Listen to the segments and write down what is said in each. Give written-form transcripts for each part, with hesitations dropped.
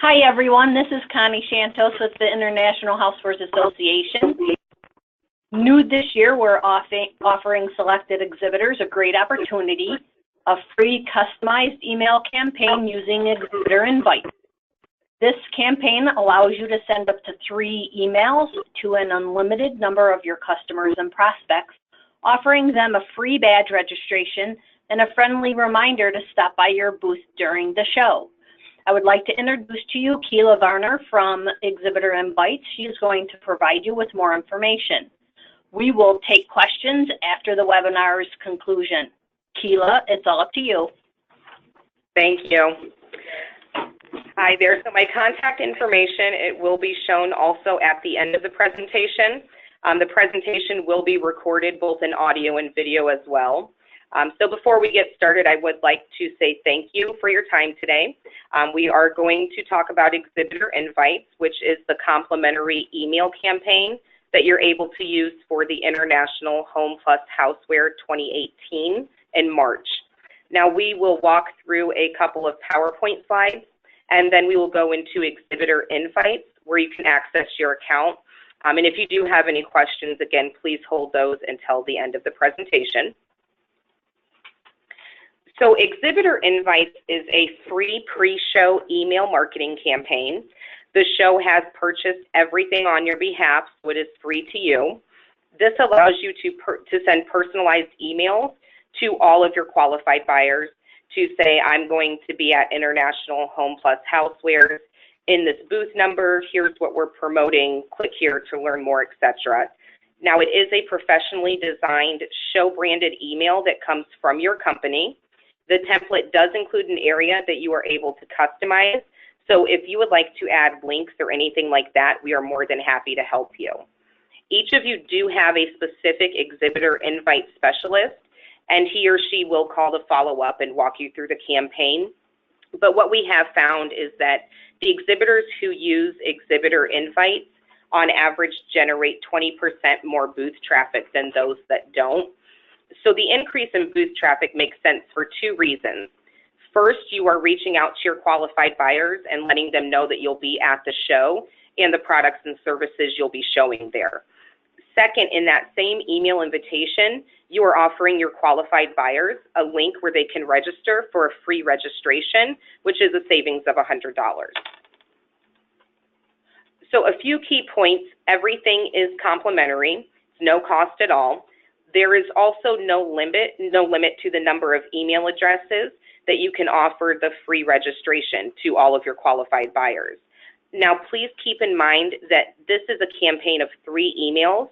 Hi everyone, this is Connie Shantos with the International Housewares Association. New this year, we're offering selected exhibitors a great opportunity, a free customized email campaign using Exhibitor Invites. This campaign allows you to send up to 3 emails to an unlimited number of your customers and prospects, offering them a free badge registration and a friendly reminder to stop by your booth during the show. I would like to introduce to you Keela Varner from Exhibitor Invites. She is going to provide you with more information. We will take questions after the webinar's conclusion. Keela, it's all up to you. Thank you. Hi there. So my contact information, it will be shown also at the end of the presentation. The presentation will be recorded both in audio and video as well. So before we get started, I would like to say thank you for your time today. We are going to talk about Exhibitor Invites, which is the complimentary email campaign that you're able to use for the International Home Plus Houseware 2018 in March. Now we will walk through a couple of PowerPoint slides, and then we will go into Exhibitor Invites where you can access your account. And if you do have any questions, again, please hold those until the end of the presentation. So Exhibitor Invites is a free pre-show email marketing campaign. The show has purchased everything on your behalf, so it is free to you. This allows you to send personalized emails to all of your qualified buyers to say, I'm going to be at International Home Plus Housewares in this booth number, here's what we're promoting, click here to learn more, etc. Now it is a professionally designed show branded email that comes from your company. The template does include an area that you are able to customize. So if you would like to add links or anything like that, we are more than happy to help you. Each of you do have a specific Exhibitor Invite specialist, and he or she will call to follow up and walk you through the campaign. But what we have found is that the exhibitors who use Exhibitor Invites on average generate 20% more booth traffic than those that don't. So the increase in booth traffic makes sense for 2 reasons. First, you are reaching out to your qualified buyers and letting them know that you'll be at the show and the products and services you'll be showing there. Second, in that same email invitation, you are offering your qualified buyers a link where they can register for a free registration, which is a savings of $100. So a few key points: everything is complimentary, it's no cost at all. There is also no limit to the number of email addresses that you can offer the free registration to all of your qualified buyers. Now, please keep in mind that this is a campaign of 3 emails,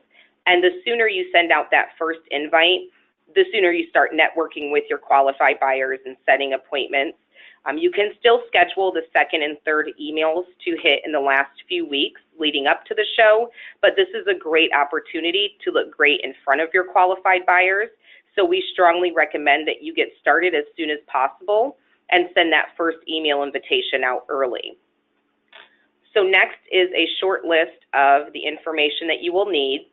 and the sooner you send out that first invite, the sooner you start networking with your qualified buyers and setting appointments. You can still schedule the 2nd and 3rd emails to hit in the last few weeks leading up to the show, but this is a great opportunity to look great in front of your qualified buyers. So we strongly recommend that you get started as soon as possible and send that first email invitation out early. So next is a short list of the information that you will need.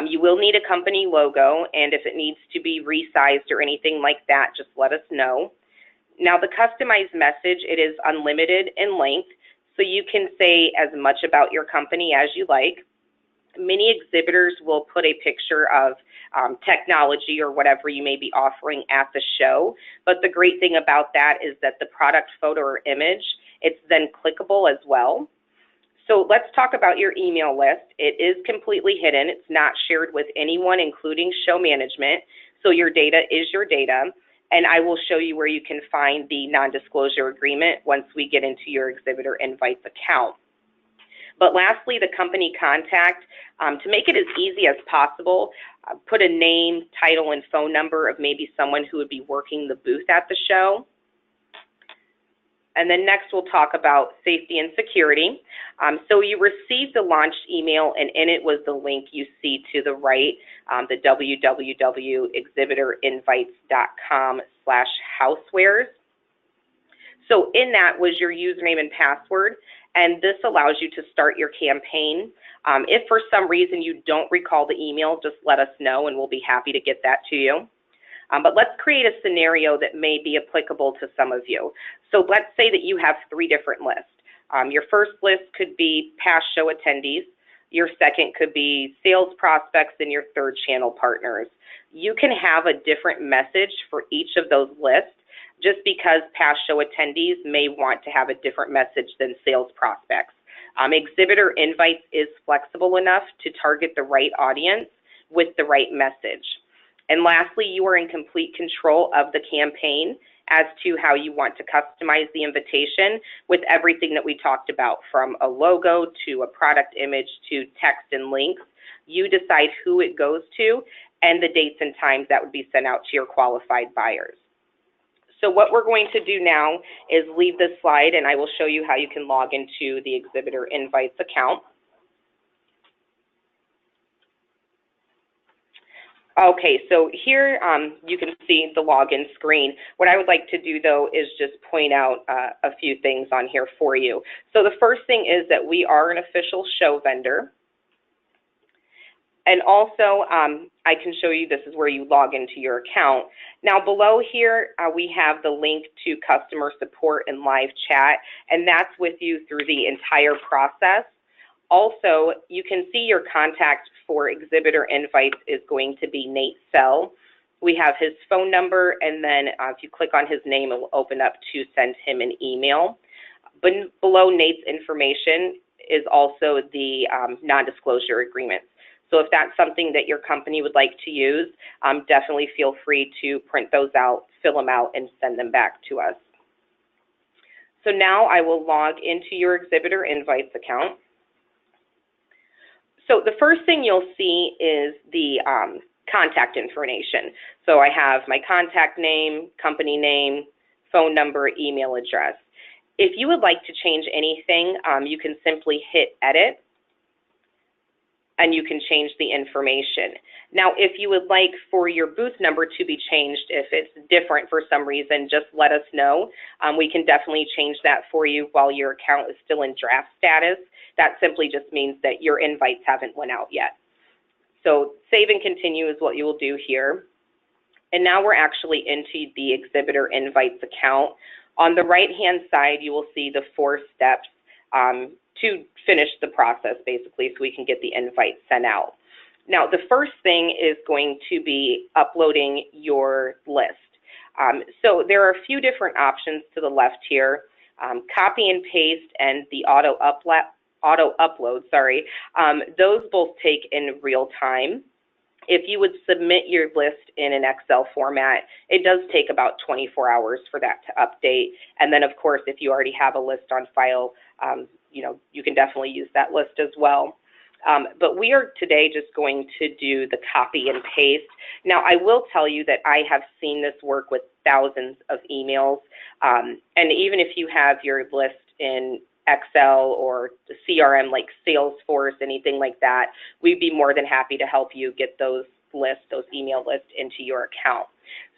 You will need a company logo, and if it needs to be resized or anything like that, just let us know. Now the customized message, it is unlimited in length, so you can say as much about your company as you like. Many exhibitors will put a picture of technology or whatever you may be offering at the show, but the great thing about that is that the product photo or image, it's then clickable as well. So let's talk about your email list. It is completely hidden. It's not shared with anyone, including show management, so your data is your data. And I will show you where you can find the non-disclosure agreement once we get into your Exhibitor Invites account. But lastly, the company contact. To make it as easy as possible, put a name, title, and phone number of maybe someone who would be working the booth at the show. And then next we'll talk about safety and security. So you received the launched email, and in it was the link you see to the right, the www.exhibitorinvites.com/housewares. So in that was your username and password, and this allows you to start your campaign. If for some reason you don't recall the email, just let us know and we'll be happy to get that to you. But let's create a scenario that may be applicable to some of you. So let's say that you have 3 different lists. Your first list could be past show attendees. Your second could be sales prospects, and your third channel partners. You can have a different message for each of those lists just because past show attendees may want to have a different message than sales prospects. Exhibitor Invites is flexible enough to target the right audience with the right message. And lastly, you are in complete control of the campaign as to how you want to customize the invitation with everything that we talked about, from a logo to a product image to text and links. You decide who it goes to and the dates and times that would be sent out to your qualified buyers. So what we're going to do now is leave this slide, and I will show you how you can log into the Exhibitor Invites account. Okay, so here you can see the login screen. What I would like to do, though, is just point out a few things on here for you. So the first thing is that we are an official show vendor. And also, I can show you, this is where you log into your account. Now below here, we have the link to customer support and live chat, and that's with you through the entire process. Also, you can see your contact for Exhibitor Invites is going to be Nate Sell. We have his phone number, and then if you click on his name, it will open up to send him an email. But below Nate's information is also the non-disclosure agreements. So if that's something that your company would like to use, definitely feel free to print those out, fill them out, and send them back to us. So now I will log into your Exhibitor Invites account. So the first thing you'll see is the contact information. So I have my contact name, company name, phone number, email address. If you would like to change anything, you can simply hit edit, and you can change the information. Now, if you would like for your booth number to be changed, if it's different for some reason, just let us know. We can definitely change that for you while your account is still in draft status. That simply just means that your invites haven't went out yet. So save and continue is what you will do here. And now we're actually into the Exhibitor Invites account. On the right-hand side, you will see the 4 steps to finish the process, basically, so we can get the invite sent out. Now, the first thing is going to be uploading your list. So there are a few different options to the left here. Copy and paste and the auto upload, those both take in real time. If you would submit your list in an Excel format, it does take about 24 hours for that to update. And then, of course, if you already have a list on file, you can definitely use that list as well. But we are today just going to do the copy and paste. Now, I will tell you that I have seen this work with thousands of emails. And even if you have your list in Excel or the CRM like Salesforce, anything like that, we'd be more than happy to help you get those lists, those email lists into your account.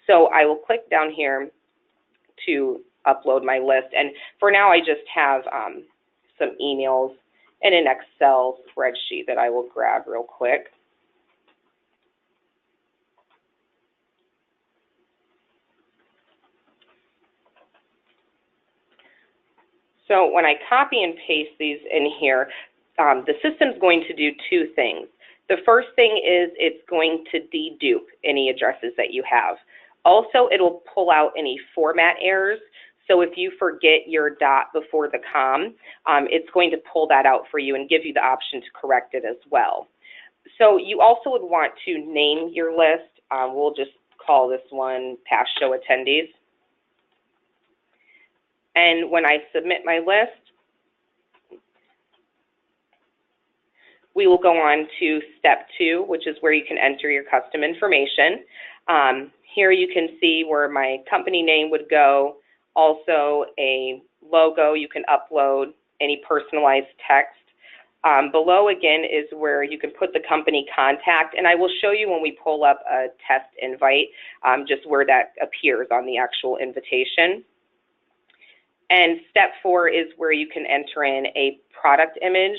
So I will click down here to upload my list. And for now, I just have some emails in an Excel spreadsheet that I will grab real quick. So when I copy and paste these in here, the system's going to do 2 things. The first thing is it's going to dedupe any addresses that you have. Also, it'll pull out any format errors. So if you forget your dot before the com, it's going to pull that out for you and give you the option to correct it as well. So you also would want to name your list. We'll just call this one past show attendees. And when I submit my list, we will go on to step 2, which is where you can enter your custom information. Here you can see where my company name would go, also a logo you can upload, any personalized text. Below again is where you can put the company contact, and I will show you when we pull up a test invite, just where that appears on the actual invitation. And step 4 is where you can enter in a product image.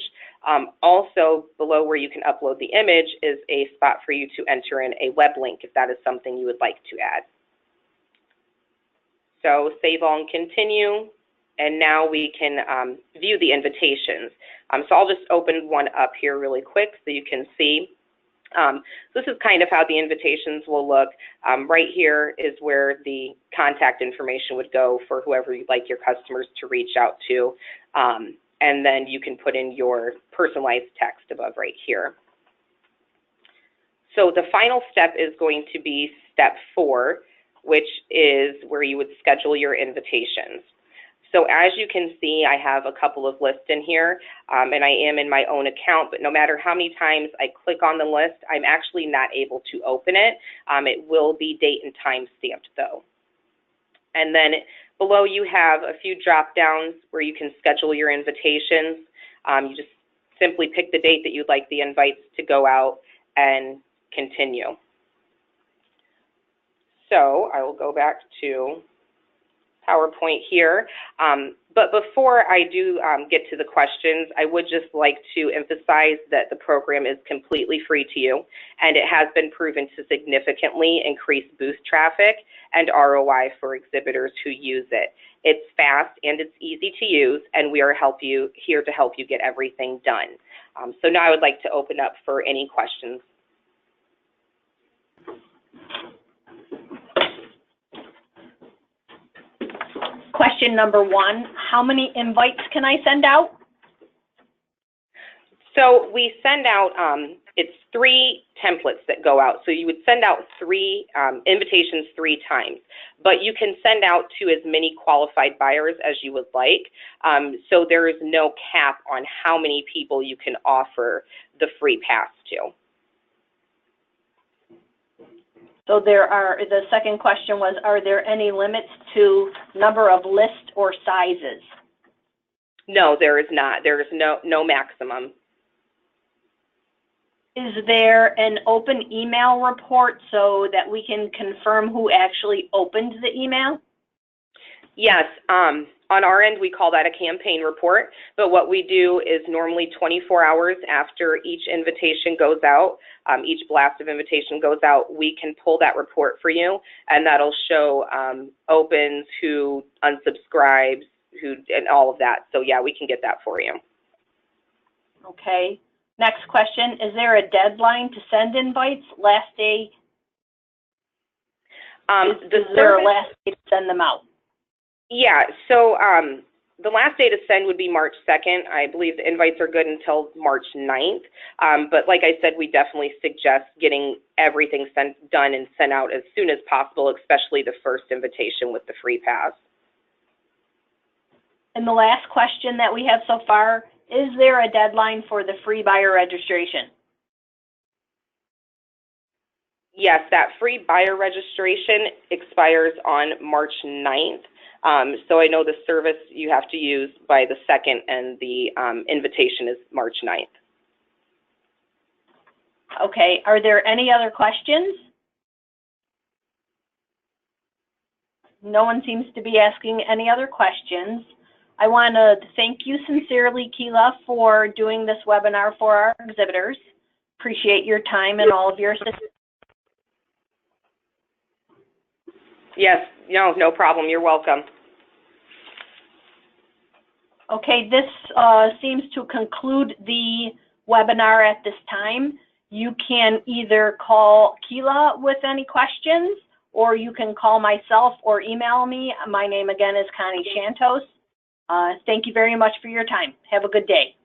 Also, below where you can upload the image is a spot for you to enter in a web link if that is something you would like to add. So save all and continue. And now we can view the invitations. So I'll just open one up here really quick so you can see. This is kind of how the invitations will look. Right here is where the contact information would go for whoever you'd like your customers to reach out to. And then you can put in your personalized text above right here. So the final step is going to be step 4, which is where you would schedule your invitations. So as you can see, I have a couple of lists in here, and I am in my own account, but no matter how many times I click on the list, I'm actually not able to open it. It will be date and time stamped though. And then below you have a few drop downs where you can schedule your invitations. You just simply pick the date that you'd like the invites to go out and continue. So I will go back to PowerPoint here. But before I do get to the questions, I would just like to emphasize that the program is completely free to you, and it has been proven to significantly increase booth traffic and ROI for exhibitors who use it. It's fast and it's easy to use, and we are here to help you get everything done. So now I would like to open up for any questions. Question number 1, how many invites can I send out? So we send out, it's 3 templates that go out. So you would send out 3 invitations 3 times, but you can send out to as many qualified buyers as you would like. So there is no cap on how many people you can offer the free pass to. So the second question was, are there any limits to number of lists or sizes? No, there is not. There is no maximum. Is there an open email report so that we can confirm who actually opened the email? Yes, on our end we call that a campaign report, but what we do is normally 24 hours after each invitation goes out, each blast of invitation goes out, we can pull that report for you, and that'll show opens, who unsubscribes, and all of that. So yeah, we can get that for you. Okay. Next question, is there a deadline to send invites? Last day? Is there a last day to send them out? Yeah, so the last day to send would be March 2nd. I believe the invites are good until March 9th. But like I said, we definitely suggest getting everything done and sent out as soon as possible, especially the first invitation with the free pass. And the last question that we have so far, is there a deadline for the free buyer registration? Yes, that free buyer registration expires on March 9th. So I know the service you have to use by the 2nd, and the invitation is March 9th. Okay, are there any other questions? No one seems to be asking any other questions. I want to thank you sincerely, Keela, for doing this webinar for our exhibitors. Appreciate your time and all of your assistance. Yes, no problem. You're welcome. Okay, this seems to conclude the webinar at this time. You can either call Keela with any questions, or you can call myself or email me. My name again is Connie Shantos. Thank you very much for your time. Have a good day.